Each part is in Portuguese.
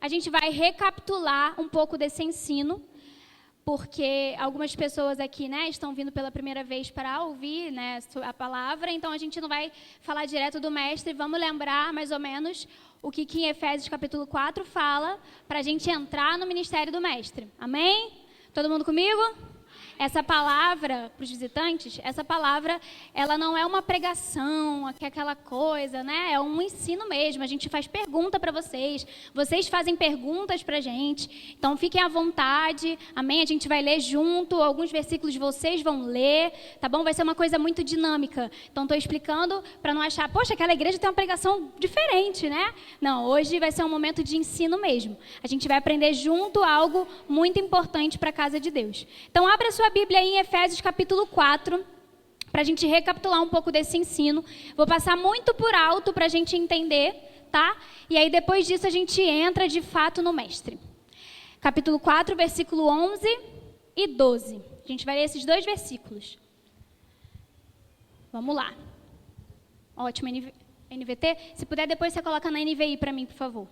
a gente vai recapitular um pouco desse ensino, porque algumas pessoas aqui, né, estão vindo pela primeira vez para ouvir, né, a palavra, então a gente não vai falar direto do mestre, vamos lembrar mais ou menos o que em Efésios capítulo 4 fala, para a gente entrar no ministério do mestre. Amém? Todo mundo comigo? Essa palavra, para os visitantes, essa palavra, ela não é uma pregação, aquela coisa, né? É um ensino mesmo. A gente faz pergunta para vocês fazem perguntas para a gente. Então, fiquem à vontade, amém? A gente vai ler junto, alguns versículos vocês vão ler, tá bom? Vai ser uma coisa muito dinâmica. Então, estou explicando para não achar, poxa, aquela igreja tem uma pregação diferente, né? Não, hoje vai ser um momento de ensino mesmo. A gente vai aprender junto algo muito importante para a casa de Deus. Então, abra sua Bíblia aí em Efésios capítulo 4, para a gente recapitular um pouco desse ensino. Vou passar muito por alto para a gente entender, tá? E aí depois disso a gente entra de fato no mestre. Capítulo 4, versículo 11 e 12. A gente vai ler esses dois versículos. Vamos lá. Ótimo, NVT. Se puder, depois você coloca na NVI para mim, por favor.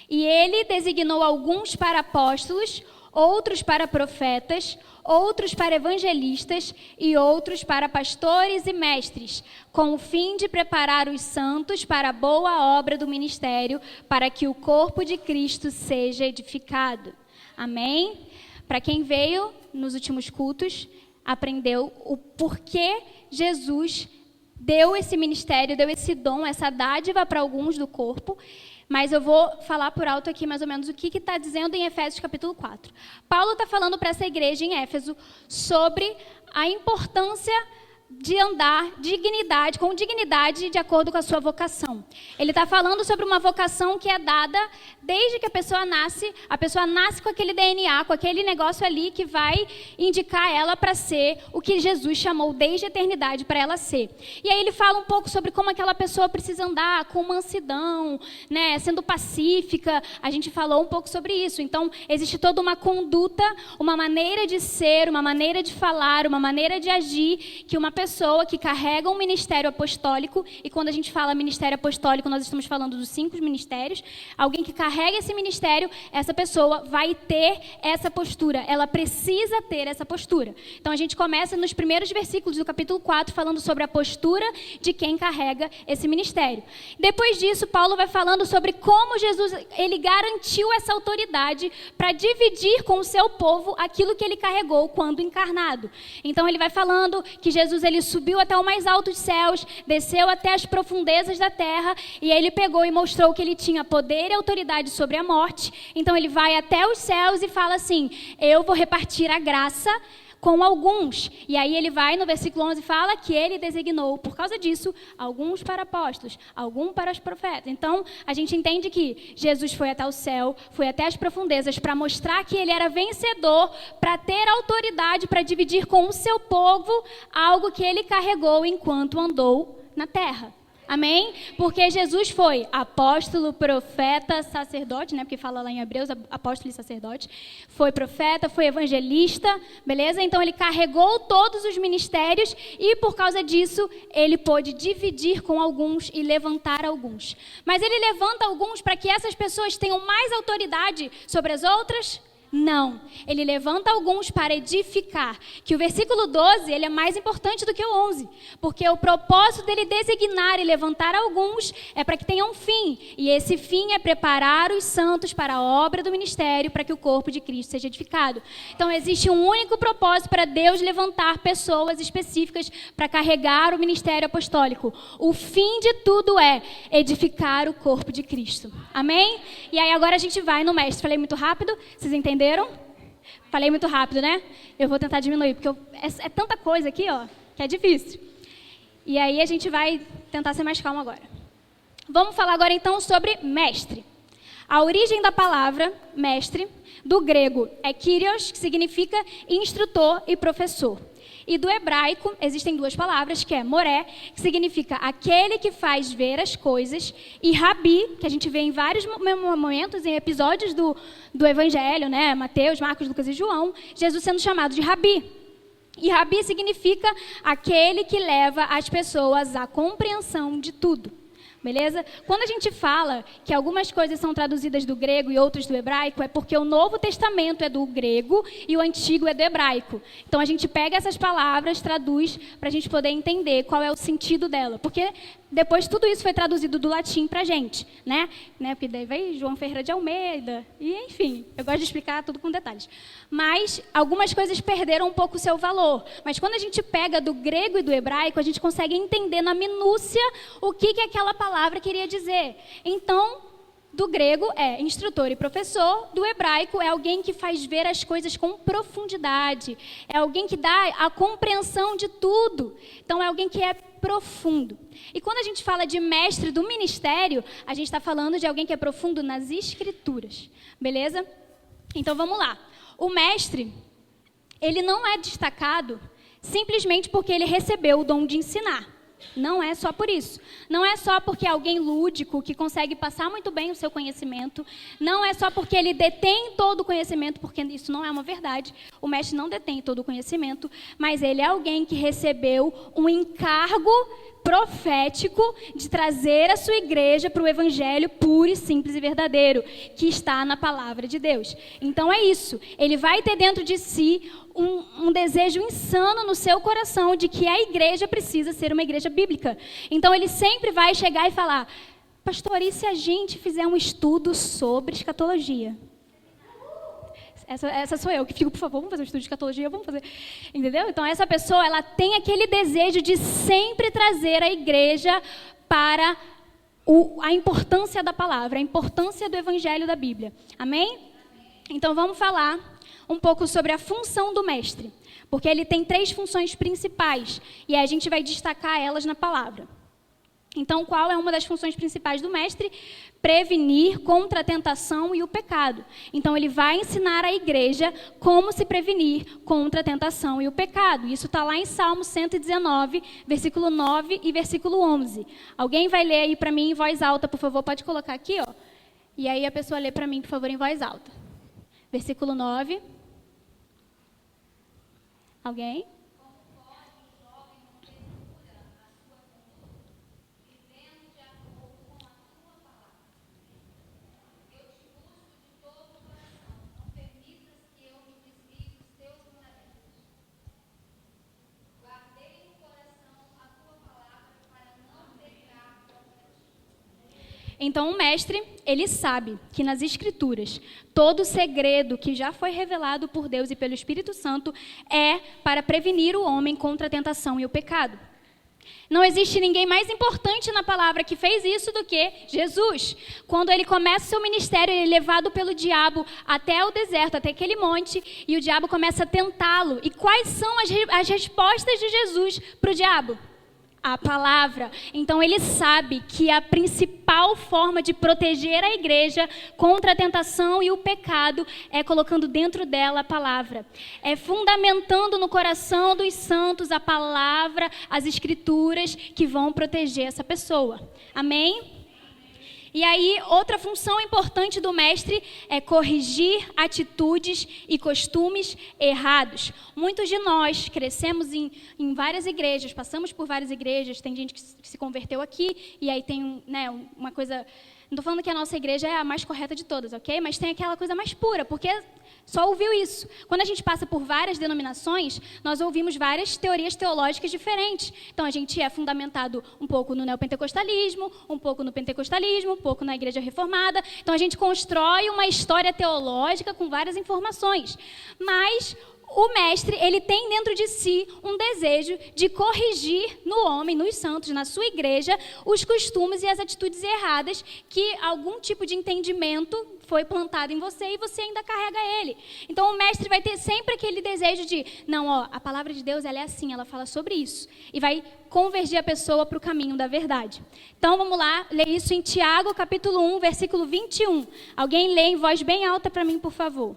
E ele designou alguns para apóstolos, outros para profetas, outros para evangelistas e outros para pastores e mestres, com o fim de preparar os santos para a boa obra do ministério, para que o corpo de Cristo seja edificado. Amém? Para quem veio nos últimos cultos, aprendeu o porquê Jesus deu esse ministério, deu esse dom, essa dádiva para alguns do corpo. Mas eu vou falar por alto aqui mais ou menos o que está dizendo em Efésios capítulo 4. Paulo está falando para essa igreja em Éfeso sobre a importância de andar com dignidade de acordo com a sua vocação. Ele está falando sobre uma vocação que é dada desde que a pessoa nasce com aquele DNA, com aquele negócio ali que vai indicar ela para ser o que Jesus chamou desde a eternidade para ela ser. E aí ele fala um pouco sobre como aquela pessoa precisa andar com mansidão, né, sendo pacífica. A gente falou um pouco sobre isso. Então, existe toda uma conduta, uma maneira de ser, uma maneira de falar, uma maneira de agir que uma pessoa que carrega um ministério apostólico, e quando a gente fala ministério apostólico, nós estamos falando dos 5 ministérios, alguém que carrega esse ministério, essa pessoa vai ter essa postura, ela precisa ter essa postura. Então a gente começa nos primeiros versículos do capítulo 4, falando sobre a postura de quem carrega esse ministério. Depois disso, Paulo vai falando sobre como Jesus, ele garantiu essa autoridade para dividir com o seu povo aquilo que ele carregou quando encarnado. Então ele vai falando que Jesus, ele subiu até o mais alto dos céus, desceu até as profundezas da terra, e ele pegou e mostrou que ele tinha poder e autoridade sobre a morte. Então ele vai até os céus e fala assim: eu vou repartir a graça com alguns. E aí ele vai no versículo 11 e fala que ele designou, por causa disso, alguns para apóstolos, alguns para os profetas. Então a gente entende que Jesus foi até o céu, foi até as profundezas para mostrar que ele era vencedor, para ter autoridade para dividir com o seu povo algo que ele carregou enquanto andou na terra. Amém? Porque Jesus foi apóstolo, profeta, sacerdote, né? Porque fala lá em Hebreus, apóstolo e sacerdote. Foi profeta, foi evangelista, beleza? Então ele carregou todos os ministérios e por causa disso ele pôde dividir com alguns e levantar alguns. Mas ele levanta alguns para que essas pessoas tenham mais autoridade sobre as outras? Não, ele levanta alguns para edificar, que o versículo 12, ele é mais importante do que o 11, porque o propósito dele designar e levantar alguns é para que tenha um fim, e esse fim é preparar os santos para a obra do ministério, para que o corpo de Cristo seja edificado. Então existe um único propósito para Deus levantar pessoas específicas para carregar o ministério apostólico. O fim de tudo é edificar o corpo de Cristo. Amém? E aí agora a gente vai no mestre. Falei muito rápido, vocês entenderam? Falei muito rápido, né? Eu vou tentar diminuir, porque é tanta coisa aqui, ó, que é difícil. E aí a gente vai tentar ser mais calmo agora. Vamos falar agora então sobre mestre. A origem da palavra mestre, do grego, é kyrios, que significa instrutor e professor. E do hebraico, existem duas palavras, que é moré, que significa aquele que faz ver as coisas, e rabi, que a gente vê em vários momentos, em episódios do Evangelho, né? Mateus, Marcos, Lucas e João, Jesus sendo chamado de rabi. E rabi significa aquele que leva as pessoas à compreensão de tudo. Beleza? Quando a gente fala que algumas coisas são traduzidas do grego e outras do hebraico, é porque o Novo Testamento é do grego e o Antigo é do hebraico. Então a gente pega essas palavras, traduz para a gente poder entender qual é o sentido dela. Porque depois tudo isso foi traduzido do latim para a gente, né? Porque daí veio João Ferreira de Almeida, e enfim, eu gosto de explicar tudo com detalhes. Mas algumas coisas perderam um pouco o seu valor. Mas quando a gente pega do grego e do hebraico, a gente consegue entender na minúcia o que aquela palavra queria dizer. Então, do grego é instrutor e professor, do hebraico é alguém que faz ver as coisas com profundidade, é alguém que dá a compreensão de tudo. Então, é alguém que é profundo. E quando a gente fala de mestre do ministério, a gente está falando de alguém que é profundo nas escrituras, beleza? Então, vamos lá. O mestre, ele não é destacado simplesmente porque ele recebeu o dom de ensinar. Não é só por isso. Não é só porque é alguém lúdico que consegue passar muito bem o seu conhecimento. Não é só porque ele detém todo o conhecimento, porque isso não é uma verdade. O mestre não detém todo o conhecimento, mas ele é alguém que recebeu um encargo profético de trazer a sua igreja para o evangelho puro e simples e verdadeiro, que está na palavra de Deus. Então é isso. Ele vai ter dentro de si um desejo insano no seu coração de que a igreja precisa ser uma igreja bíblica. Então ele sempre vai chegar e falar: pastor, e se a gente fizer um estudo sobre escatologia? Essa sou eu que fico, por favor, vamos fazer um estudo de escatologia, vamos fazer. Entendeu? Então essa pessoa, ela tem aquele desejo de sempre trazer a igreja para a importância da palavra, a importância do evangelho da Bíblia. Amém? Então vamos falar um pouco sobre a função do mestre, porque ele tem 3 funções principais e a gente vai destacar elas na palavra. Então, qual é uma das funções principais do mestre? Prevenir contra a tentação e o pecado. Então, ele vai ensinar à igreja como se prevenir contra a tentação e o pecado. Isso está lá em Salmo 119, versículo 9 e versículo 11. Alguém vai ler aí para mim em voz alta, por favor? Pode colocar aqui, ó. E aí a pessoa lê para mim, por favor, em voz alta. Versículo 9. Alguém? Então, o mestre, ele sabe que nas Escrituras, todo o segredo que já foi revelado por Deus e pelo Espírito Santo é para prevenir o homem contra a tentação e o pecado. Não existe ninguém mais importante na palavra que fez isso do que Jesus. Quando ele começa o seu ministério, ele é levado pelo diabo até o deserto, até aquele monte, e o diabo começa a tentá-lo. E quais são as respostas de Jesus para o diabo? A palavra. Então ele sabe que a principal forma de proteger a igreja contra a tentação e o pecado é colocando dentro dela a palavra. É fundamentando no coração dos santos a palavra, as escrituras que vão proteger essa pessoa. Amém? E aí, outra função importante do mestre é corrigir atitudes e costumes errados. Muitos de nós crescemos em várias igrejas, passamos por várias igrejas, tem gente que se converteu aqui, e aí tem uma coisa... Não estou falando que a nossa igreja é a mais correta de todas, ok? Mas tem aquela coisa mais pura, porque só ouviu isso. Quando a gente passa por várias denominações, nós ouvimos várias teorias teológicas diferentes. Então, a gente é fundamentado um pouco no neopentecostalismo, um pouco no pentecostalismo, um pouco na igreja reformada. Então, a gente constrói uma história teológica com várias informações. Mas o mestre, ele tem dentro de si um desejo de corrigir no homem, nos santos, na sua igreja, os costumes e as atitudes erradas que algum tipo de entendimento foi plantado em você e você ainda carrega ele. Então, o mestre vai ter sempre aquele desejo de, não, ó, a palavra de Deus, ela é assim, ela fala sobre isso. E vai convergir a pessoa para o caminho da verdade. Então, vamos lá, ler isso em Tiago, capítulo 1, versículo 21. Alguém lê em voz bem alta para mim, por favor.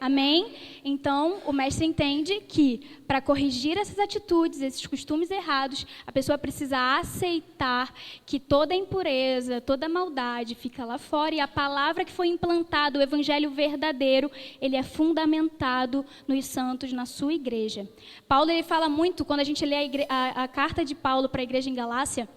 Amém? Então, o mestre entende que, para corrigir essas atitudes, esses costumes errados, a pessoa precisa aceitar que toda impureza, toda maldade fica lá fora, e a palavra que foi implantada, o evangelho verdadeiro, ele é fundamentado nos santos, na sua igreja. Paulo, ele fala muito, quando a gente lê a carta de Paulo para a igreja em Galácia,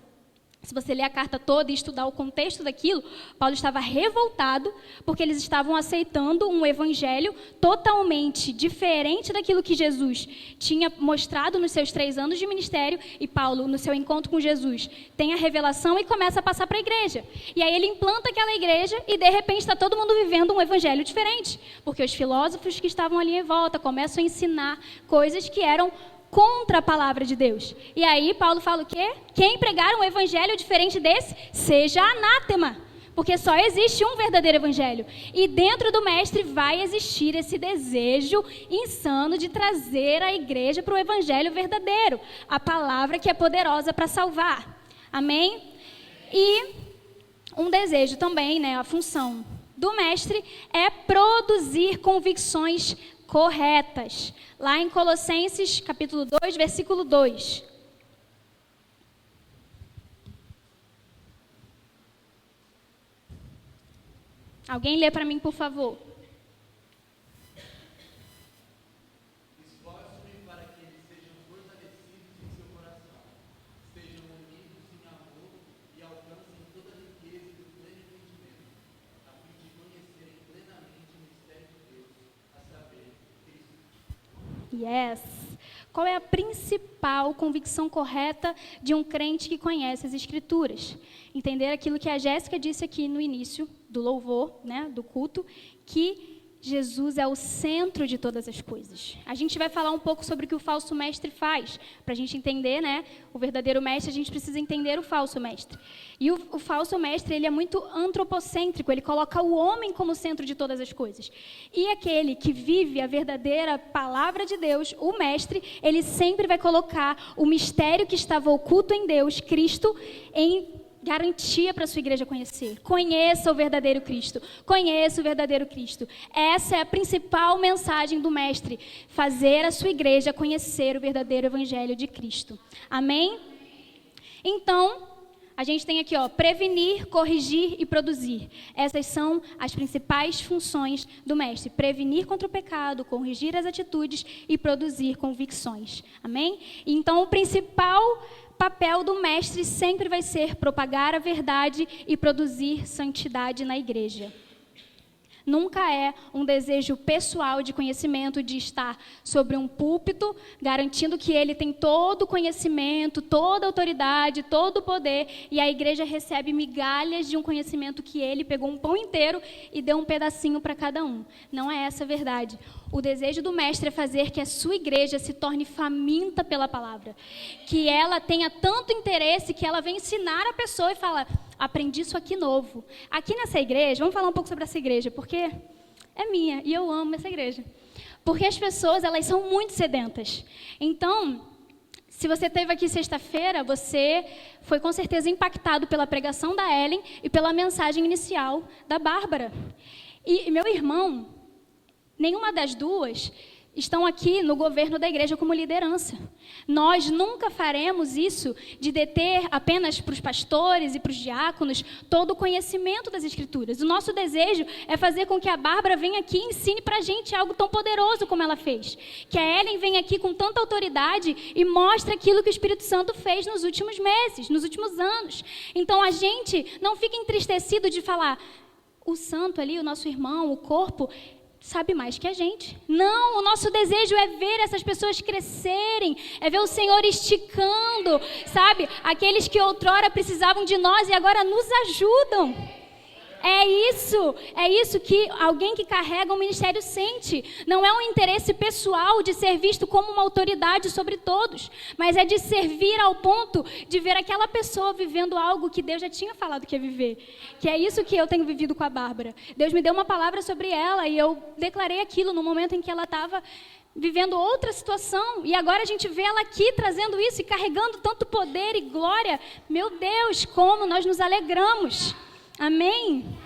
se você ler a carta toda e estudar o contexto daquilo, Paulo estava revoltado porque eles estavam aceitando um evangelho totalmente diferente daquilo que Jesus tinha mostrado nos seus 3 anos de ministério, e Paulo, no seu encontro com Jesus, tem a revelação e começa a passar para a igreja. E aí ele implanta aquela igreja e, de repente, está todo mundo vivendo um evangelho diferente, porque os filósofos que estavam ali em volta começam a ensinar coisas que eram contra a palavra de Deus. E aí Paulo fala o quê? Quem pregar um evangelho diferente desse, seja anátema. Porque só existe um verdadeiro evangelho. E dentro do mestre vai existir esse desejo insano de trazer a igreja para o evangelho verdadeiro. A palavra que é poderosa para salvar. Amém? E um desejo também, né, a função do mestre é produzir convicções corretas. Lá em Colossenses, capítulo 2, versículo 2. Alguém lê para mim, por favor. Esforço-me para que eles sejam fortalecidos em seu coração, sejam unidos em amor e alcancem toda a riqueza do pleno entendimento, a fim de conhecerem plenamente o mistério de Deus, a saber, Cristo. Yes. Qual é a principal convicção correta de um crente que conhece as Escrituras? Entender aquilo que a Jéssica disse aqui no início do louvor, né, do culto, que Jesus é o centro de todas as coisas. A gente vai falar um pouco sobre o que o falso mestre faz. Para a gente entender, né, o verdadeiro mestre, a gente precisa entender o falso mestre. E o falso mestre, ele é muito antropocêntrico, ele coloca o homem como centro de todas as coisas. E aquele que vive a verdadeira palavra de Deus, o mestre, ele sempre vai colocar o mistério que estava oculto em Deus, Cristo, em garantia para a sua igreja conhecer. Conheça o verdadeiro Cristo. Conheça o verdadeiro Cristo. Essa é a principal mensagem do mestre. Fazer a sua igreja conhecer o verdadeiro evangelho de Cristo. Amém? Então, a gente tem aqui, ó, prevenir, corrigir e produzir. Essas são as principais funções do mestre. Prevenir contra o pecado, corrigir as atitudes e produzir convicções. Amém? Então, o principal papel do mestre sempre vai ser propagar a verdade e produzir santidade na igreja. Nunca é um desejo pessoal de conhecimento, de estar sobre um púlpito, garantindo que ele tem todo o conhecimento, toda a autoridade, todo o poder, e a igreja recebe migalhas de um conhecimento que ele pegou um pão inteiro e deu um pedacinho para cada um. Não é essa a verdade. O desejo do mestre é fazer que a sua igreja se torne faminta pela palavra. Que ela tenha tanto interesse que ela venha ensinar a pessoa e fala: aprendi isso aqui novo. Aqui nessa igreja, vamos falar um pouco sobre essa igreja, porque é minha e eu amo essa igreja. Porque as pessoas, elas são muito sedentas. Então, se você esteve aqui sexta-feira, você foi com certeza impactado pela pregação da Ellen e pela mensagem inicial da Bárbara. E meu irmão, nenhuma das duas estão aqui no governo da igreja como liderança. Nós nunca faremos isso de deter apenas para os pastores e para os diáconos todo o conhecimento das Escrituras. O nosso desejo é fazer com que a Bárbara venha aqui e ensine para a gente algo tão poderoso como ela fez. Que a Ellen venha aqui com tanta autoridade e mostre aquilo que o Espírito Santo fez nos últimos meses, nos últimos anos. Então a gente não fica entristecido de falar: o santo ali, o nosso irmão, o corpo, sabe mais que a gente. Não, o nosso desejo é ver essas pessoas crescerem, é ver o Senhor esticando, sabe? Aqueles que outrora precisavam de nós e agora nos ajudam. É isso que alguém que carrega um ministério sente. Não é um interesse pessoal de ser visto como uma autoridade sobre todos, mas é de servir ao ponto de ver aquela pessoa vivendo algo que Deus já tinha falado que ia viver. Que é isso que eu tenho vivido com a Bárbara. Deus me deu uma palavra sobre ela e eu declarei aquilo no momento em que ela estava vivendo outra situação, e agora a gente vê ela aqui trazendo isso e carregando tanto poder e glória. Meu Deus, como nós nos alegramos. Amém?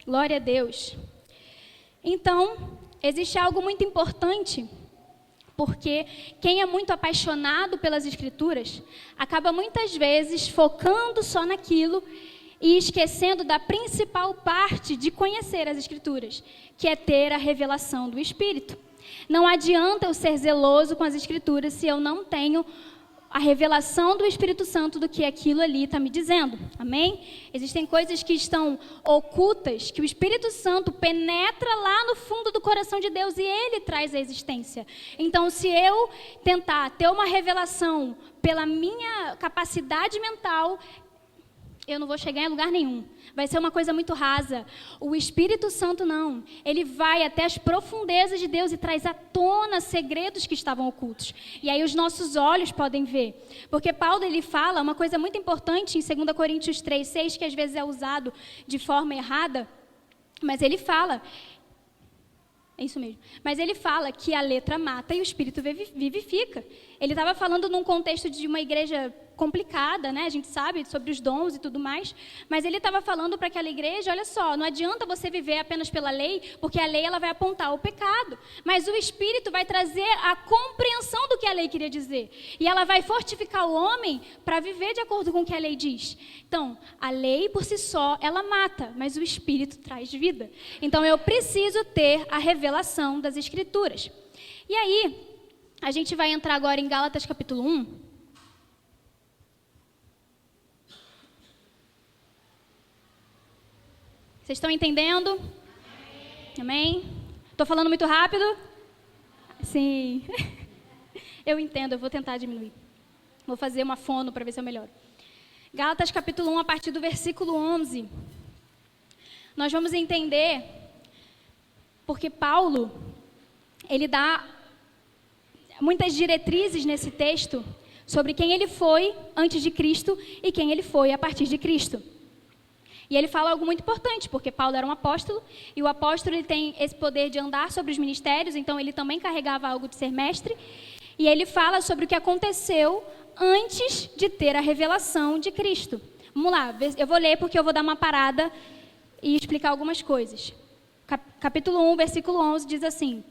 Glória a Deus. Então, existe algo muito importante, porque quem é muito apaixonado pelas Escrituras acaba muitas vezes focando só naquilo e esquecendo da principal parte de conhecer as Escrituras, que é ter a revelação do Espírito. Não adianta eu ser zeloso com as Escrituras se eu não tenho a revelação do Espírito Santo do que aquilo ali está me dizendo. Amém? Existem coisas que estão ocultas, que o Espírito Santo penetra lá no fundo do coração de Deus e Ele traz a existência. Então, se eu tentar ter uma revelação pela minha capacidade mental, eu não vou chegar em lugar nenhum. Vai ser uma coisa muito rasa. O Espírito Santo não. Ele vai até as profundezas de Deus e traz à tona segredos que estavam ocultos. E aí os nossos olhos podem ver. Porque Paulo, ele fala uma coisa muito importante em 2 Coríntios 3:6, que às vezes é usado de forma errada, mas ele fala... É isso mesmo. Mas ele fala que a letra mata e o Espírito vivifica. Ele estava falando num contexto de uma igreja complicada, né? A gente sabe sobre os dons e tudo mais. Mas ele estava falando para aquela igreja, olha só, não adianta você viver apenas pela lei, porque a lei ela vai apontar o pecado. Mas o Espírito vai trazer a compreensão do que a lei queria dizer. E ela vai fortificar o homem para viver de acordo com o que a lei diz. Então, a lei por si só, ela mata, mas o Espírito traz vida. Então, eu preciso ter a revelação das Escrituras. E aí, a gente vai entrar agora em Gálatas capítulo 1. Vocês estão entendendo? Amém? Estou falando muito rápido? Sim. Eu entendo, eu vou tentar diminuir. Vou fazer uma fono para ver se eu melhoro. Gálatas capítulo 1, a partir do versículo 11. Nós vamos entender, porque Paulo, ele dá muitas diretrizes nesse texto sobre quem ele foi antes de Cristo e quem ele foi a partir de Cristo. E ele fala algo muito importante, porque Paulo era um apóstolo, e o apóstolo ele tem esse poder de andar sobre os ministérios, então ele também carregava algo de ser mestre, e ele fala sobre o que aconteceu antes de ter a revelação de Cristo. Vamos lá, eu vou ler porque eu vou dar uma parada e explicar algumas coisas. Capítulo 1, versículo 11 diz assim: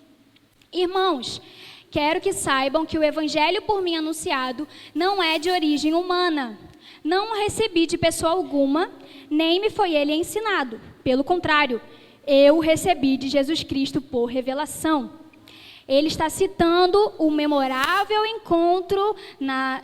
Irmãos, quero que saibam que o evangelho por mim anunciado não é de origem humana. Não o recebi de pessoa alguma, nem me foi ele ensinado. Pelo contrário, eu o recebi de Jesus Cristo por revelação. Ele está citando o memorável encontro na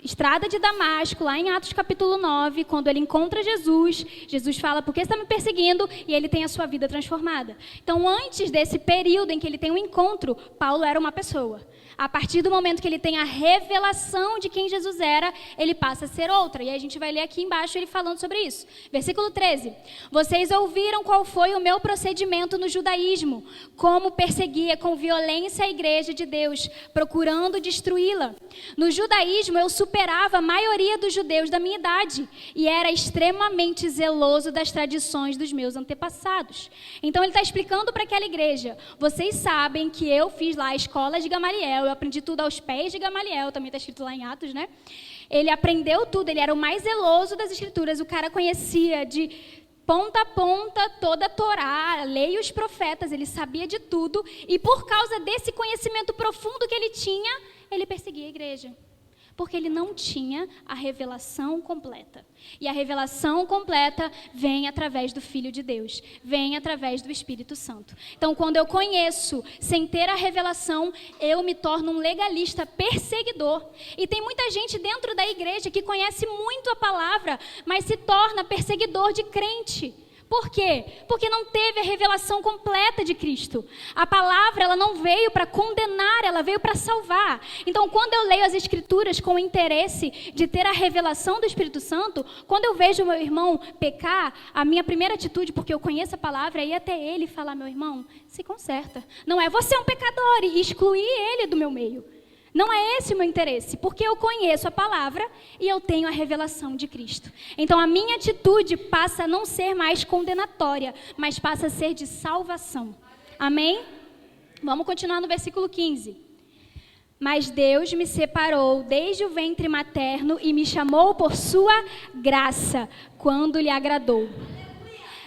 estrada de Damasco, lá em Atos capítulo 9, quando ele encontra Jesus. Jesus fala, por que você está me perseguindo? E ele tem a sua vida transformada. Então, antes desse período em que ele tem um encontro, Paulo era uma pessoa. A partir do momento que ele tem a revelação de quem Jesus era, ele passa a ser outra. E aí a gente vai ler aqui embaixo ele falando sobre isso. Versículo 13. Vocês ouviram qual foi o meu procedimento no judaísmo, como perseguia com violência a igreja de Deus, procurando destruí-la. No judaísmo eu superava a maioria dos judeus da minha idade e era extremamente zeloso das tradições dos meus antepassados. Então ele está explicando para aquela igreja, vocês sabem que eu fiz lá a escola de Gamaliel, eu aprendi tudo aos pés de Gamaliel, também está escrito lá em Atos, né? Ele aprendeu tudo, ele era o mais zeloso das escrituras, o cara conhecia de ponta a ponta toda a Torá, a lei e os profetas, ele sabia de tudo, e por causa desse conhecimento profundo que ele tinha, ele perseguia a igreja. Porque ele não tinha a revelação completa. E a revelação completa vem através do Filho de Deus, vem através do Espírito Santo. Então, quando eu conheço sem ter a revelação, eu me torno um legalista perseguidor. E tem muita gente dentro da igreja que conhece muito a palavra, mas se torna perseguidor de crente. Por quê? Porque não teve a revelação completa de Cristo. A palavra, ela não veio para condenar, ela veio para salvar. Então, quando eu leio as Escrituras com o interesse de ter a revelação do Espírito Santo, quando eu vejo meu irmão pecar, a minha primeira atitude, porque eu conheço a palavra, é ir até ele e falar, meu irmão, se conserta. Não é você é um pecador e excluir ele do meu meio. Não é esse o meu interesse, porque eu conheço a palavra e eu tenho a revelação de Cristo. Então, a minha atitude passa a não ser mais condenatória, mas passa a ser de salvação. Amém? Vamos continuar no versículo 15. Mas Deus me separou desde o ventre materno e me chamou por sua graça, quando lhe agradou.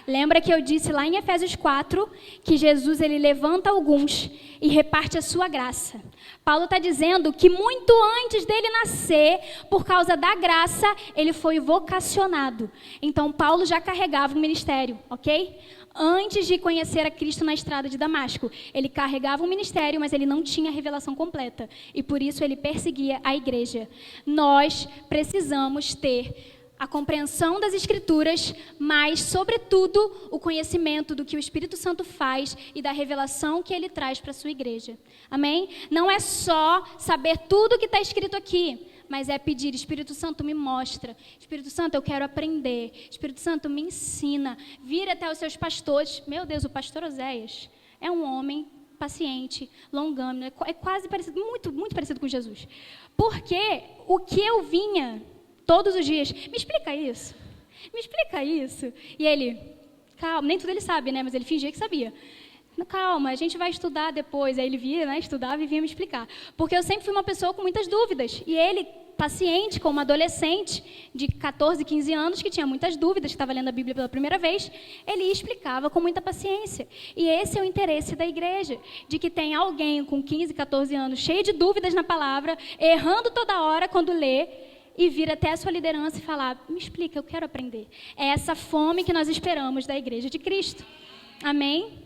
Lembra que eu disse lá em Efésios 4 que Jesus ele levanta alguns e reparte a sua graça. Paulo está dizendo que muito antes dele nascer, por causa da graça, ele foi vocacionado. Então Paulo já carregava um ministério, ok? Antes de conhecer a Cristo na estrada de Damasco, ele carregava um ministério, mas ele não tinha a revelação completa. E por isso ele perseguia a igreja. Nós precisamos ter a compreensão das Escrituras, mas, sobretudo, o conhecimento do que o Espírito Santo faz e da revelação que ele traz para a sua igreja. Amém? Não é só saber tudo o que está escrito aqui, mas é pedir, Espírito Santo, me mostra. Espírito Santo, eu quero aprender. Espírito Santo, me ensina. Vir até os seus pastores. Meu Deus, o pastor Oséias é um homem paciente, longânimo, é quase parecido, muito, muito parecido com Jesus. Porque o que eu vinha todos os dias, me explica isso. E ele, calma, nem tudo ele sabe, né? Mas ele fingia que sabia. Calma, a gente vai estudar depois. Aí ele via, né? Estudava e vinha me explicar. Porque eu sempre fui uma pessoa com muitas dúvidas. E ele, paciente, como adolescente de 14, 15 anos, que tinha muitas dúvidas, que estava lendo a Bíblia pela primeira vez, ele explicava com muita paciência. E esse é o interesse da igreja, de que tem alguém com 15, 14 anos, cheio de dúvidas na palavra, errando toda hora quando lê, e vir até a sua liderança e falar, me explica, eu quero aprender. É essa fome que nós esperamos da igreja de Cristo. Amém?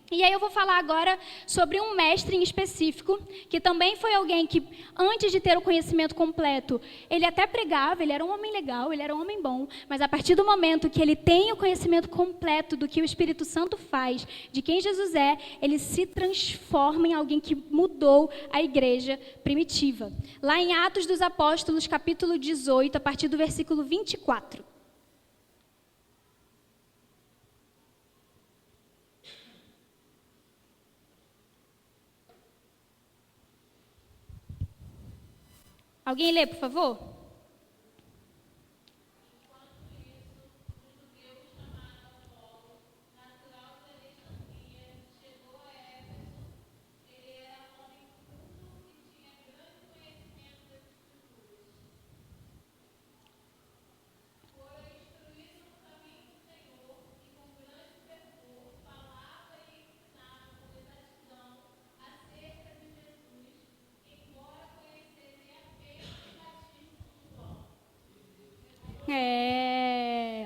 E aí eu vou falar agora sobre um mestre em específico, que também foi alguém que, antes de ter o conhecimento completo, ele até pregava, ele era um homem legal, ele era um homem bom, mas a partir do momento que ele tem o conhecimento completo do que o Espírito Santo faz, de quem Jesus é, ele se transforma em alguém que mudou a igreja primitiva. Lá em Atos dos Apóstolos, capítulo 18, a partir do versículo 24. Alguém lê, por favor?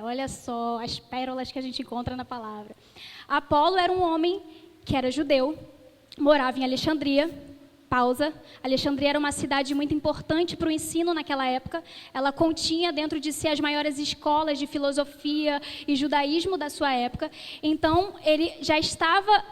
Olha só as pérolas que a gente encontra na palavra. Apolo era um homem que era judeu, morava em Alexandria. Pausa. Alexandria era uma cidade muito importante para o ensino naquela época. Ela continha dentro de si as maiores escolas de filosofia e judaísmo da sua época. Então, ele já estava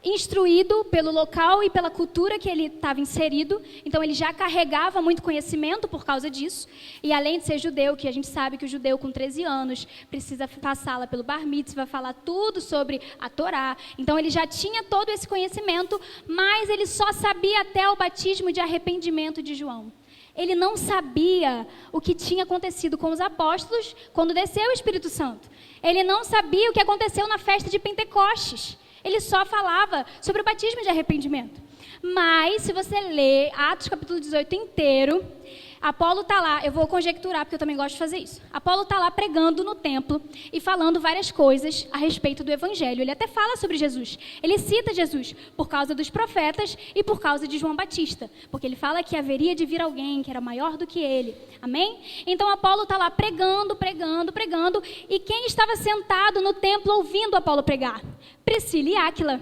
instruído pelo local e pela cultura que ele estava inserido, então ele já carregava muito conhecimento por causa disso, e além de ser judeu, que a gente sabe que o judeu com 13 anos precisa passá-la pelo bar mitzvah, falar tudo sobre a Torá, então ele já tinha todo esse conhecimento, mas ele só sabia até o batismo de arrependimento de João. Ele não sabia o que tinha acontecido com os apóstolos quando desceu o Espírito Santo. Ele não sabia o que aconteceu na festa de Pentecostes. Ele só falava sobre o batismo de arrependimento. Mas, se você ler Atos capítulo 18 inteiro, Apolo está lá, eu vou conjecturar, porque eu também gosto de fazer isso. Apolo está lá pregando no templo e falando várias coisas a respeito do Evangelho. Ele até fala sobre Jesus. Ele cita Jesus por causa dos profetas e por causa de João Batista. Porque ele fala que haveria de vir alguém que era maior do que ele. Amém? Então Apolo está lá pregando. E quem estava sentado no templo ouvindo Apolo pregar? Priscila e Áquila.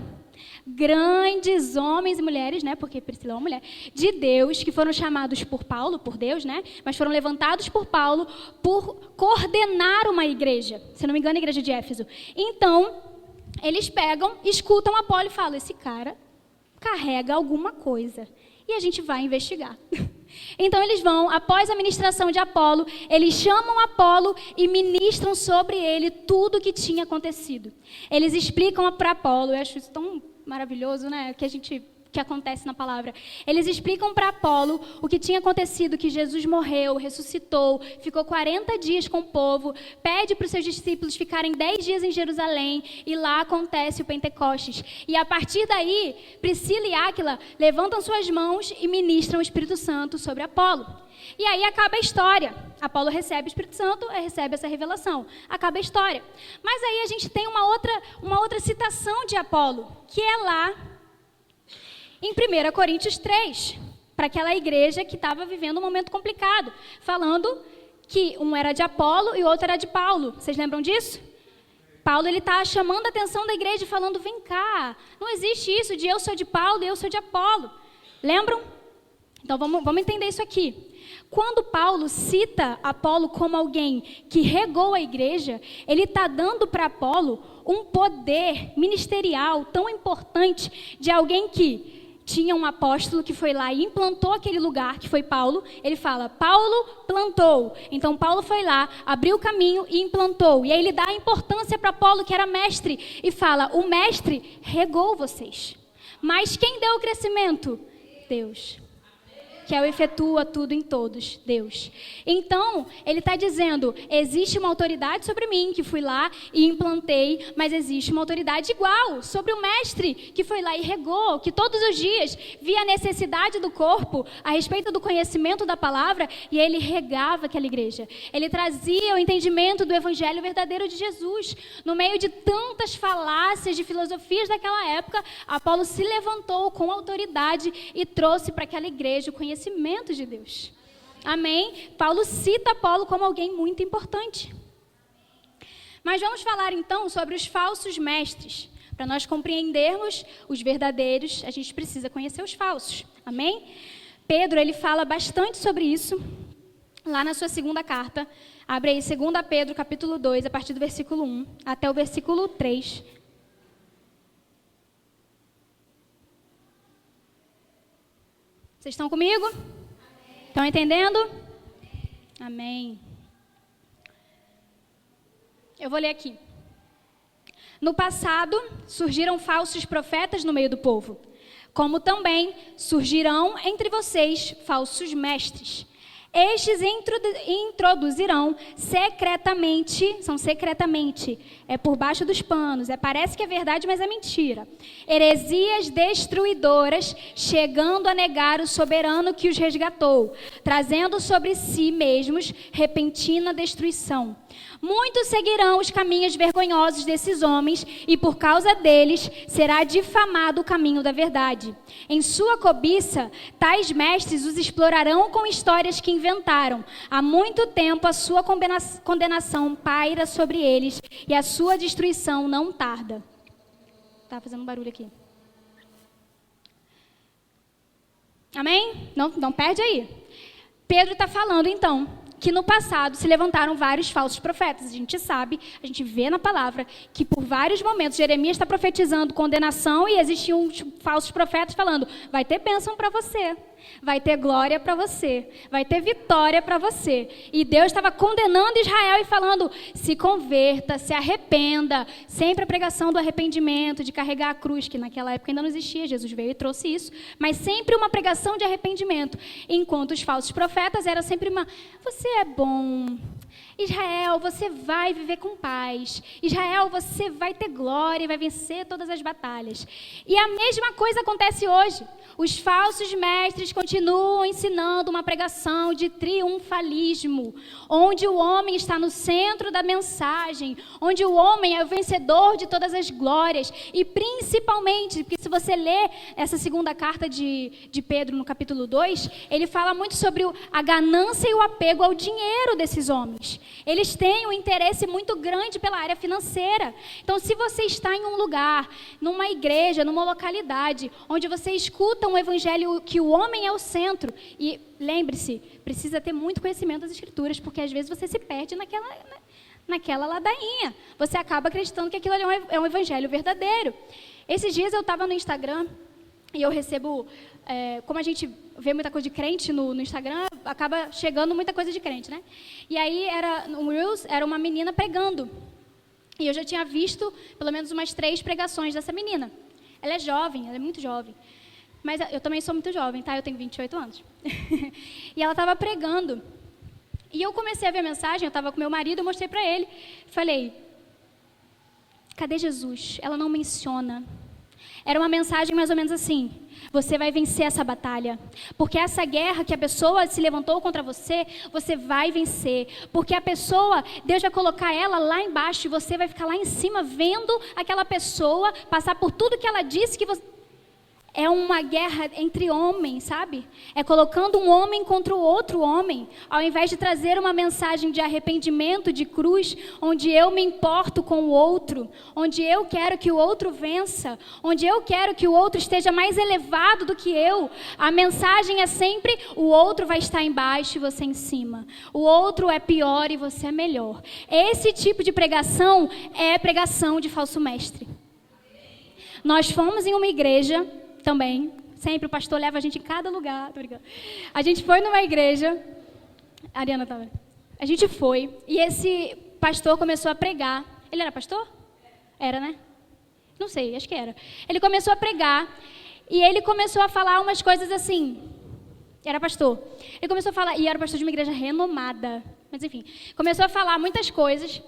Grandes homens e mulheres, né, porque Priscila é uma mulher, de Deus, que foram chamados por Paulo, por Deus, né, mas foram levantados por Paulo por coordenar uma igreja, se não me engano, a igreja de Éfeso. Então, eles pegam, escutam Apolo e falam, esse cara carrega alguma coisa, e a gente vai investigar. Então eles vão, após a ministração de Apolo, eles chamam Apolo e ministram sobre ele tudo o que tinha acontecido. Eles explicam para Apolo, eu acho isso tão maravilhoso, né? Que a gente que acontece na palavra. Eles explicam para Apolo o que tinha acontecido, que Jesus morreu, ressuscitou, ficou 40 dias com o povo, pede para os seus discípulos ficarem 10 dias em Jerusalém, e lá acontece o Pentecostes. E a partir daí, Priscila e Áquila levantam suas mãos e ministram o Espírito Santo sobre Apolo. E aí acaba a história. Apolo recebe o Espírito Santo, recebe essa revelação. Acaba a história. Mas aí a gente tem uma outra citação de Apolo, que é lá em 1 Coríntios 3, para aquela igreja que estava vivendo um momento complicado, falando que um era de Apolo e o outro era de Paulo. Vocês lembram disso? Paulo está chamando a atenção da igreja, falando, vem cá, não existe isso de eu sou de Paulo e eu sou de Apolo. Lembram? Então vamos entender isso aqui. Quando Paulo cita Apolo como alguém que regou a igreja, ele está dando para Apolo um poder ministerial tão importante de alguém que tinha um apóstolo que foi lá e implantou aquele lugar, que foi Paulo. Ele fala, Paulo plantou. Então Paulo foi lá, abriu o caminho e implantou. E aí ele dá a importância para Apolo, que era mestre, e fala, o mestre regou vocês. Mas quem deu o crescimento? Deus. Que é o efetua tudo em todos, Deus. Então, ele está dizendo, existe uma autoridade sobre mim, que fui lá e implantei, mas existe uma autoridade igual sobre o mestre, que foi lá e regou, que todos os dias via a necessidade do corpo a respeito do conhecimento da palavra, e ele regava aquela igreja. Ele trazia o entendimento do evangelho verdadeiro de Jesus. No meio de tantas falácias de filosofias daquela época, Apolo se levantou com autoridade e trouxe para aquela igreja o conhecimento de Deus. Amém? Paulo cita Apolo como alguém muito importante. Mas vamos falar então sobre os falsos mestres. Para nós compreendermos os verdadeiros, a gente precisa conhecer os falsos. Amém? Pedro, ele fala bastante sobre isso lá na sua segunda carta. Abre aí 2 Pedro, capítulo 2, a partir do versículo 1 até o versículo 3. Vocês estão comigo? Amém. Estão entendendo? Amém. Eu vou ler aqui. No passado, surgiram falsos profetas no meio do povo, como também surgirão entre vocês falsos mestres. Estes introduzirão secretamente, é por baixo dos panos, parece que é verdade, mas é mentira. Heresias destruidoras, chegando a negar o soberano que os resgatou, trazendo sobre si mesmos repentina destruição. Muitos seguirão os caminhos vergonhosos desses homens, e por causa deles será difamado o caminho da verdade. Em sua cobiça, tais mestres os explorarão com histórias que inventaram. Há muito tempo a sua condenação paira sobre eles, e a sua destruição não tarda. Tá fazendo um barulho aqui. Amém? Não perde aí. Pedro está falando então que no passado se levantaram vários falsos profetas. A gente sabe, a gente vê na palavra que por vários momentos Jeremias está profetizando condenação e existiam falsos profetas falando, vai ter bênção para você, vai ter glória para você, vai ter vitória para você. E Deus estava condenando Israel e falando, se converta, se arrependa. Sempre a pregação do arrependimento, de carregar a cruz, que naquela época ainda não existia, Jesus veio e trouxe isso, mas sempre uma pregação de arrependimento. Enquanto os falsos profetas era sempre uma, você é bom, Israel, você vai viver com paz. Israel, você vai ter glória e vai vencer todas as batalhas. E a mesma coisa acontece hoje. Os falsos mestres continuam ensinando uma pregação de triunfalismo, onde o homem está no centro da mensagem, onde o homem é o vencedor de todas as glórias. E principalmente, porque se você ler essa segunda carta de Pedro no capítulo 2, ele fala muito sobre a ganância e o apego ao dinheiro desses homens. Eles têm um interesse muito grande pela área financeira. Então, se você está em um lugar, numa igreja, numa localidade, onde você escuta um evangelho que o homem é o centro, e lembre-se, precisa ter muito conhecimento das Escrituras, porque às vezes você se perde naquela ladainha. Você acaba acreditando que aquilo ali é um evangelho verdadeiro. Esses dias eu estava no Instagram e eu recebo... como a gente vê muita coisa de crente no Instagram, acaba chegando muita coisa de crente, né? E aí, no Reels, era uma menina pregando. E eu já tinha visto pelo menos umas 3 pregações dessa menina. Ela é jovem, ela é muito jovem. Mas eu também sou muito jovem, tá? Eu tenho 28 anos. E ela estava pregando. E eu comecei a ver a mensagem, eu estava com meu marido, eu mostrei para ele. Falei, cadê Jesus? Ela não menciona. Era uma mensagem mais ou menos assim: você vai vencer essa batalha, porque essa guerra que a pessoa se levantou contra você, você vai vencer, porque a pessoa, Deus vai colocar ela lá embaixo e você vai ficar lá em cima vendo aquela pessoa passar por tudo que ela disse que você... É uma guerra entre homens, sabe? É colocando um homem contra o outro homem, ao invés de trazer uma mensagem de arrependimento, de cruz, onde eu me importo com o outro, onde eu quero que o outro vença, onde eu quero que o outro esteja mais elevado do que eu. A mensagem é sempre: o outro vai estar embaixo e você em cima. O outro é pior e você é melhor. Esse tipo de pregação é pregação de falso mestre. Nós fomos em uma igreja também, sempre o pastor leva a gente em cada lugar, tô brincando. A gente foi numa igreja, a Ariana também, a gente foi, e esse pastor começou a pregar. Ele era pastor? Era, né? Não sei, acho que era. Ele começou a pregar, e ele começou a falar umas coisas assim, era pastor. Ele começou a falar, e era pastor de uma igreja renomada, mas enfim, começou a falar muitas coisas,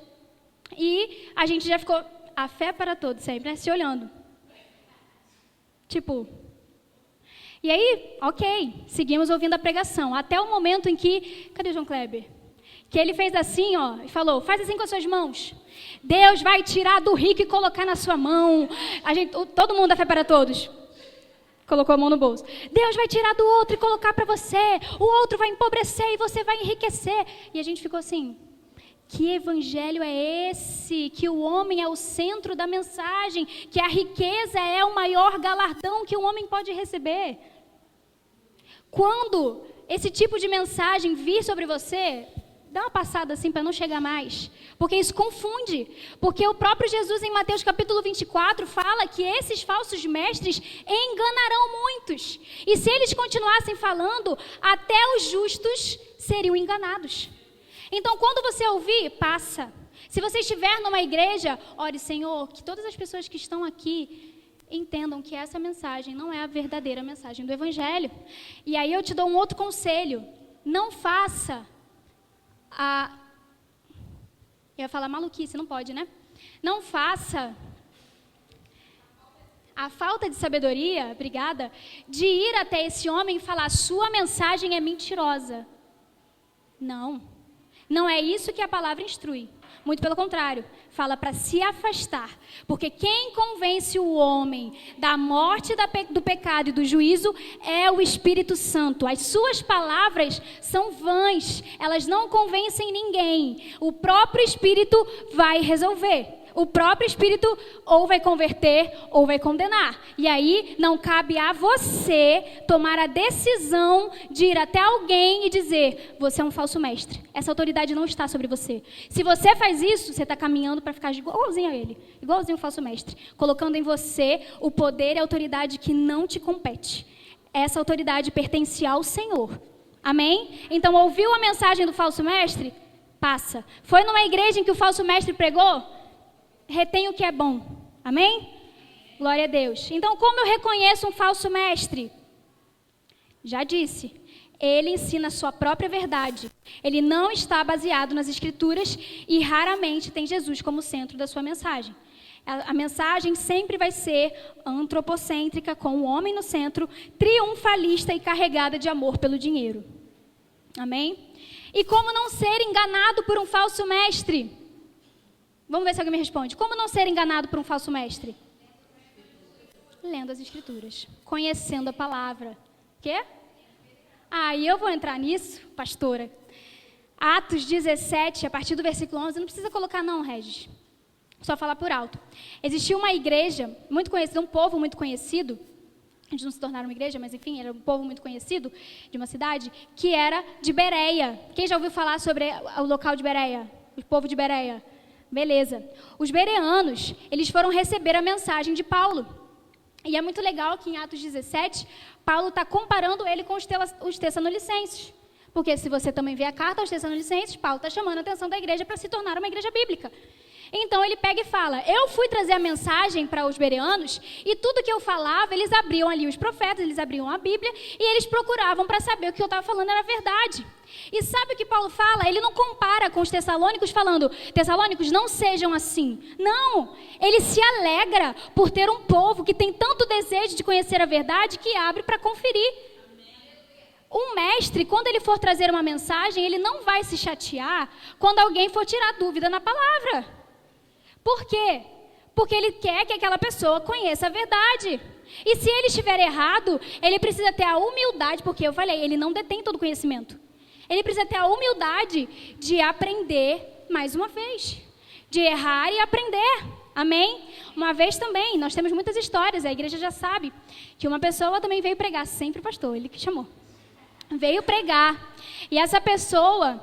e a gente já ficou, a fé para todos sempre, né? Se olhando. Tipo, e aí, ok, seguimos ouvindo a pregação, até o momento em que, cadê o João Kleber? Que ele fez assim, ó, e falou, faz assim com as suas mãos. Deus vai tirar do rico e colocar na sua mão. Todo mundo da fé para todos colocou a mão no bolso. Deus vai tirar do outro e colocar para você. O outro vai empobrecer e você vai enriquecer. E a gente ficou assim, que evangelho é esse? Que o homem é o centro da mensagem, que a riqueza é o maior galardão que um homem pode receber. Quando esse tipo de mensagem vir sobre você, dá uma passada assim para não chegar mais, porque isso confunde. Porque o próprio Jesus em Mateus capítulo 24 fala que esses falsos mestres enganarão muitos. E se eles continuassem falando, até os justos seriam enganados. Então, quando você ouvir, passa. Se você estiver numa igreja, ore, Senhor, que todas as pessoas que estão aqui entendam que essa mensagem não é a verdadeira mensagem do Evangelho. E aí eu te dou um outro conselho. Não faça eu ia falar maluquice, não pode, né? Não faça a falta de sabedoria, obrigada, de ir até esse homem e falar, sua mensagem é mentirosa. Não é isso que a palavra instrui. Muito pelo contrário, fala para se afastar. Porque quem convence o homem da morte, do pecado e do juízo é o Espírito Santo. As suas palavras são vãs, elas não convencem ninguém. O próprio Espírito vai resolver. O próprio Espírito ou vai converter ou vai condenar. E aí não cabe a você tomar a decisão de ir até alguém e dizer, você é um falso mestre. Essa autoridade não está sobre você. Se você faz isso, você está caminhando para ficar igualzinho a ele. Igualzinho o falso mestre. Colocando em você o poder e a autoridade que não te compete. Essa autoridade pertence ao Senhor. Amém? Então ouviu a mensagem do falso mestre? Passa. Foi numa igreja em que o falso mestre pregou? Retém o que é bom. Amém? Glória a Deus. Então, como eu reconheço um falso mestre? Já disse, ele ensina a sua própria verdade. Ele não está baseado nas Escrituras e raramente tem Jesus como centro da sua mensagem. A mensagem sempre vai ser antropocêntrica, com o homem no centro, triunfalista e carregada de amor pelo dinheiro. Amém? E como não ser enganado por um falso mestre? Vamos ver se alguém me responde. Como não ser enganado por um falso mestre? Lendo as Escrituras. Conhecendo a palavra. Quê? E eu vou entrar nisso, pastora. Atos 17, a partir do versículo 11. Não precisa colocar não, Regis. Só falar por alto. Existia uma igreja muito conhecida, um povo muito conhecido. Eles não se tornaram uma igreja, mas enfim, era um povo muito conhecido de uma cidade, que era de Bereia. Quem já ouviu falar sobre o local de Bereia? O povo de Bereia? Beleza. Os bereanos, eles foram receber a mensagem de Paulo. E é muito legal que em Atos 17, Paulo está comparando ele com os Tessalonicenses. Porque se você também vê a carta aos Tessalonicenses, Paulo está chamando a atenção da igreja para se tornar uma igreja bíblica. Então ele pega e fala, eu fui trazer a mensagem para os bereanos e tudo que eu falava, eles abriam ali os profetas, eles abriam a Bíblia e eles procuravam para saber o que eu estava falando era verdade. E sabe o que Paulo fala? Ele não compara com os tessalônicos falando, tessalônicos, não sejam assim. Não, ele se alegra por ter um povo que tem tanto desejo de conhecer a verdade que abre para conferir. Um mestre, quando ele for trazer uma mensagem, ele não vai se chatear quando alguém for tirar dúvida na palavra. Por quê? Porque ele quer que aquela pessoa conheça a verdade. E se ele estiver errado, ele precisa ter a humildade, porque eu falei, ele não detém todo o conhecimento. Ele precisa ter a humildade de aprender mais uma vez. De errar e aprender. Amém? Uma vez também, nós temos muitas histórias, a igreja já sabe, que uma pessoa também veio pregar, sempre o pastor, ele que chamou. Veio pregar. E essa pessoa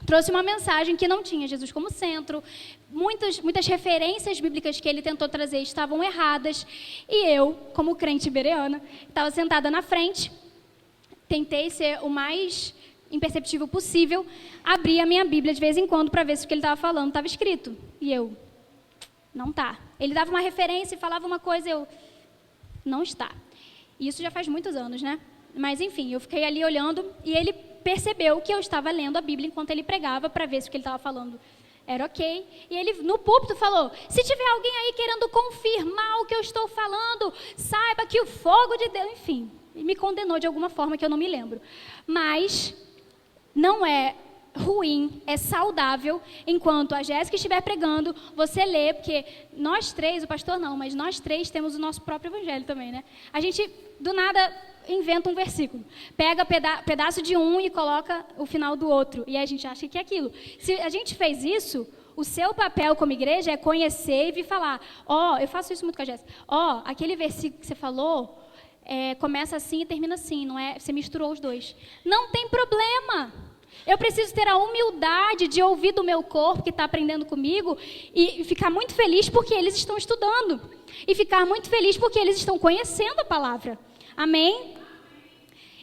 trouxe uma mensagem que não tinha Jesus como centro. Muitas referências bíblicas que ele tentou trazer estavam erradas. E eu, como crente bereana, estava sentada na frente. Tentei ser o mais imperceptível possível. Abri a minha Bíblia de vez em quando para ver se o que ele estava falando estava escrito. E eu, não está. Ele dava uma referência e falava uma coisa, eu, não está. E isso já faz muitos anos, né? Mas enfim, eu fiquei ali olhando e ele percebeu que eu estava lendo a Bíblia enquanto ele pregava para ver se o que ele estava falando era ok. E ele no púlpito falou, se tiver alguém aí querendo confirmar o que eu estou falando, saiba que o fogo de Deus, enfim, me condenou de alguma forma que eu não me lembro. Mas não é ruim, é saudável, enquanto a Jéssica estiver pregando, você lê, porque nós três, o pastor não, mas nós três temos o nosso próprio evangelho também, né? A gente, do nada, inventa um versículo, pega pedaço de um e coloca o final do outro, e a gente acha que é aquilo. Se a gente fez isso, o seu papel como igreja é conhecer e vir falar, eu faço isso muito com a Jéssica, aquele versículo que você falou, começa assim e termina assim, não é? Você misturou os dois. Não tem problema. Eu preciso ter a humildade de ouvir do meu corpo que está aprendendo comigo e ficar muito feliz porque eles estão estudando. E ficar muito feliz porque eles estão conhecendo a palavra. Amém?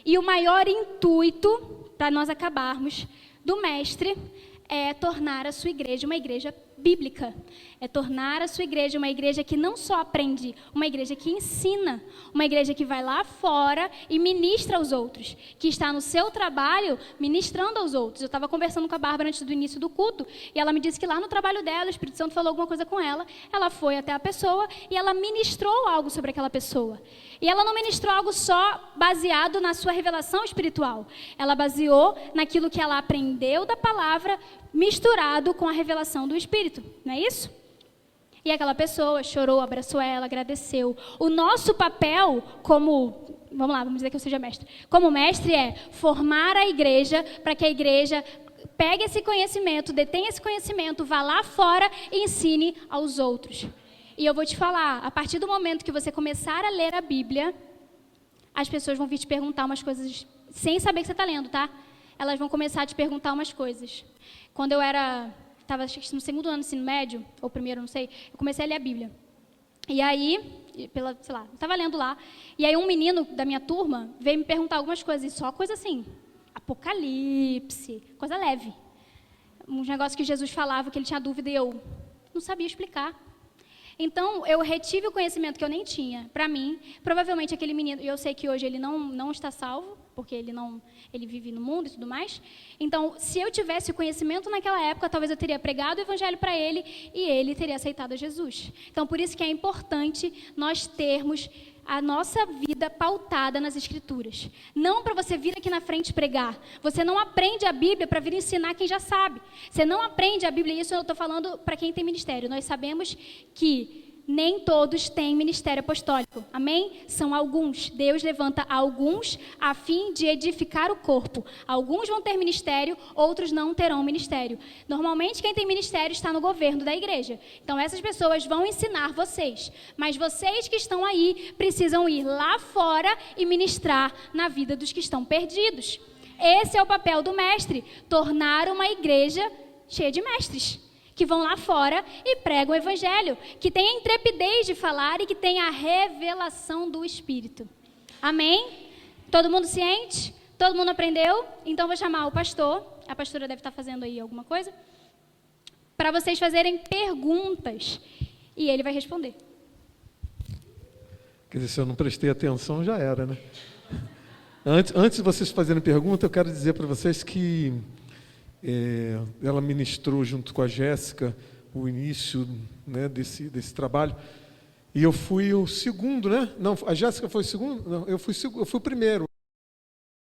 E o maior intuito para nós acabarmos do mestre é tornar a sua igreja uma igreja bíblica. É tornar a sua igreja uma igreja que não só aprende, uma igreja que ensina, uma igreja que vai lá fora e ministra aos outros, que está no seu trabalho ministrando aos outros. Eu estava conversando com a Bárbara antes do início do culto e ela me disse que lá no trabalho dela, o Espírito Santo falou alguma coisa com ela, ela foi até a pessoa e ela ministrou algo sobre aquela pessoa. E ela não ministrou algo só baseado na sua revelação espiritual. Ela baseou naquilo que ela aprendeu da palavra, misturado com a revelação do Espírito, não é isso? E aquela pessoa chorou, abraçou ela, agradeceu. O nosso papel vamos dizer que eu seja mestre. Como mestre é formar a igreja para que a igreja pegue esse conhecimento, detenha esse conhecimento, vá lá fora e ensine aos outros. E eu vou te falar, a partir do momento que você começar a ler a Bíblia, as pessoas vão vir te perguntar umas coisas, sem saber que você está lendo, tá? Elas vão começar a te perguntar umas coisas. Quando eu estava no segundo ano do ensino médio, ou primeiro, não sei, eu comecei a ler a Bíblia. E aí, eu estava lendo lá, e aí um menino da minha turma veio me perguntar algumas coisas, e só coisa assim, Apocalipse, coisa leve. Um negócio que Jesus falava, que ele tinha dúvida, e eu não sabia explicar. Então, eu retive o conhecimento que eu nem tinha. Para mim, provavelmente aquele menino, eu sei que hoje ele não está salvo, porque ele vive no mundo e tudo mais. Então, se eu tivesse o conhecimento naquela época, talvez eu teria pregado o evangelho para ele e ele teria aceitado a Jesus. Então, por isso que é importante nós termos a nossa vida pautada nas Escrituras. Não para você vir aqui na frente pregar. Você não aprende a Bíblia para vir ensinar quem já sabe. Você não aprende a Bíblia, isso eu estou falando para quem tem ministério. Nós sabemos que nem todos têm ministério apostólico. Amém? São alguns. Deus levanta alguns a fim de edificar o corpo. Alguns vão ter ministério, outros não terão ministério. Normalmente, quem tem ministério está no governo da igreja. Então, essas pessoas vão ensinar vocês. Mas vocês que estão aí precisam ir lá fora e ministrar na vida dos que estão perdidos. Esse é o papel do mestre. Tornar uma igreja cheia de mestres. Que vão lá fora e pregam o evangelho, que tem a intrepidez de falar e que tem a revelação do Espírito. Amém? Todo mundo ciente? Todo mundo aprendeu? Então vou chamar o pastor, a pastora deve estar fazendo aí alguma coisa, para vocês fazerem perguntas e ele vai responder. Quer dizer, se eu não prestei atenção, já era, né? Antes de vocês fazerem pergunta, eu quero dizer para vocês que ela ministrou junto com a Jéssica o início, né, desse trabalho. E eu fui o segundo, né? Não, a Jéssica foi o segundo? Não, eu fui o primeiro.